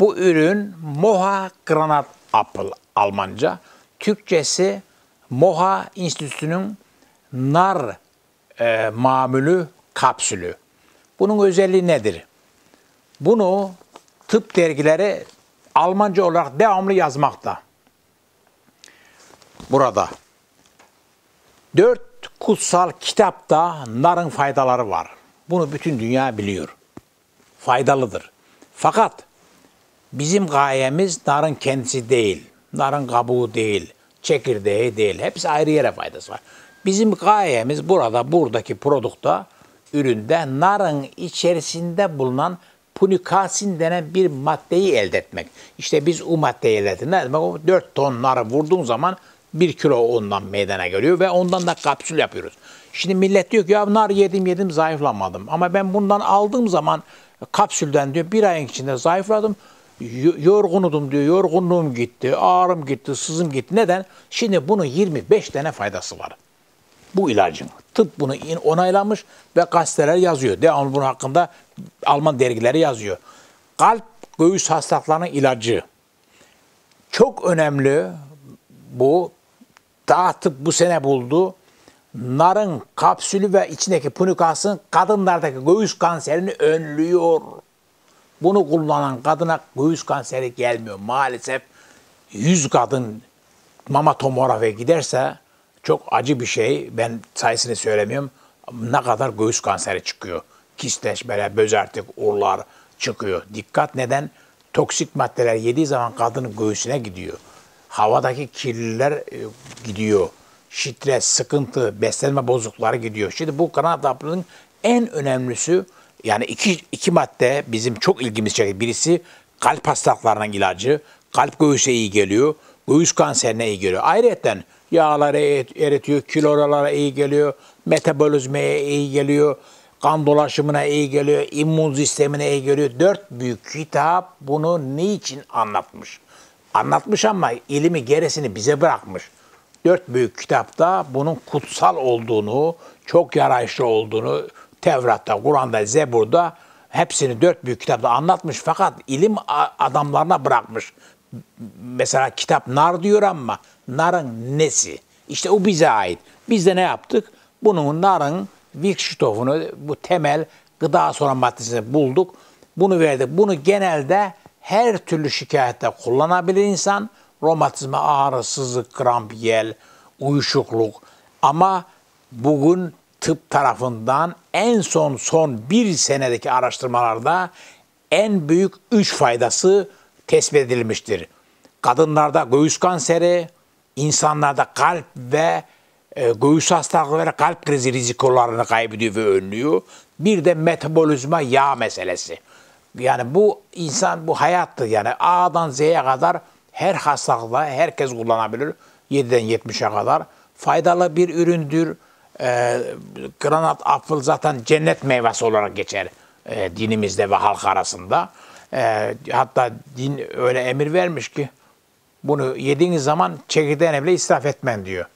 Bu ürün Moha Granat Apple Almanca. Türkçesi Moha Enstitüsü'nün nar mamülü kapsülü. Bunun özelliği nedir? Bunu tıp dergileri Almanca olarak devamlı yazmakta. Burada 4 kutsal kitapta narın faydaları var. Bunu bütün dünya biliyor. Faydalıdır. Fakat bizim gayemiz narın kendisi değil. Narın kabuğu değil. Çekirdeği değil. Hepsi ayrı yere faydası var. Bizim gayemiz buradaki produkta, üründe narın içerisinde bulunan punikasin denen bir maddeyi elde etmek. İşte biz o maddeyi elde ettik. Ne demek o? 4 ton narı vurduğun zaman 1 kilo ondan meydana geliyor ve ondan da kapsül yapıyoruz. Şimdi millet diyor ki ya nar yedim zayıflamadım. Ama ben bundan aldığım zaman kapsülden diyor bir ayın içinde zayıfladım. Yorgunudum diyor. Yorgunluğum gitti, ağrım gitti, sızım gitti. Neden? Şimdi bunun 25 tane faydası var. Bu ilacın. Tıp bunu onaylamış ve gazeteler yazıyor. Devamlı bunun hakkında Alman dergileri yazıyor. Kalp göğüs hastalıklarının ilacı. Çok önemli bu. Daha tıp bu sene buldu. Narın kapsülü ve içindeki punikasın kadınlardaki göğüs kanserini önlüyor. Bunu kullanan kadına göğüs kanseri gelmiyor. Maalesef 100 kadın mamatomografiye giderse çok acı bir şey. Ben sayısını söylemiyorum. Ne kadar göğüs kanseri çıkıyor. Kistleşmeler, bözeltik, uğurlar çıkıyor. Dikkat neden? Toksik maddeler yediği zaman kadının göğsüne gidiyor. Havadaki kirliler gidiyor. Stres, sıkıntı, beslenme bozuklukları gidiyor. Şimdi bu Granat Apple'ın en önemlisi yani iki madde bizim çok ilgimizi çekiyor. Birisi kalp hastalıklarının ilacı. Kalp göğüse iyi geliyor. Göğüs kanserine iyi geliyor. Ayrıca yağları eritiyor, kilolara iyi geliyor, metabolizmaya iyi geliyor, kan dolaşımına iyi geliyor, immün sistemine iyi geliyor. 4 büyük kitap bunu niçin anlatmış? Anlatmış ama ilmi gerisini bize bırakmış. 4 büyük kitapta bunun kutsal olduğunu, çok yararlı olduğunu Tevrat'ta, Kur'an'da, Zebur'da hepsini 4 büyük kitapta anlatmış fakat ilim adamlarına bırakmış. Mesela kitap nar diyor ama narın nesi? İşte o bize ait. Biz de ne yaptık? Bunun narın Wirkstoff'unu, bu temel gıda sonra maddesini bulduk. Bunu verdik. Bunu genelde her türlü şikayette kullanabilir insan. Romatizma, ağrı, sızık, kramp, yel, uyuşukluk. Ama bugün tıp tarafından en son bir senedeki araştırmalarda en büyük 3 faydası tespit edilmiştir. Kadınlarda göğüs kanseri, insanlarda kalp ve göğüs hastalıkları ve kalp krizi rizikolarını kaybediyor ve önlüyor. Bir de metabolizma yağ meselesi. Yani bu insan, bu hayattır. Yani A'dan Z'ye kadar her hastalıkla herkes kullanabilir. 7'den 70'e kadar. Faydalı bir üründür. Granat Apple zaten cennet meyvesi olarak geçer dinimizde ve halk arasında. Hatta din öyle emir vermiş ki bunu yediğiniz zaman çekirdeğini bile israf etmen diyor.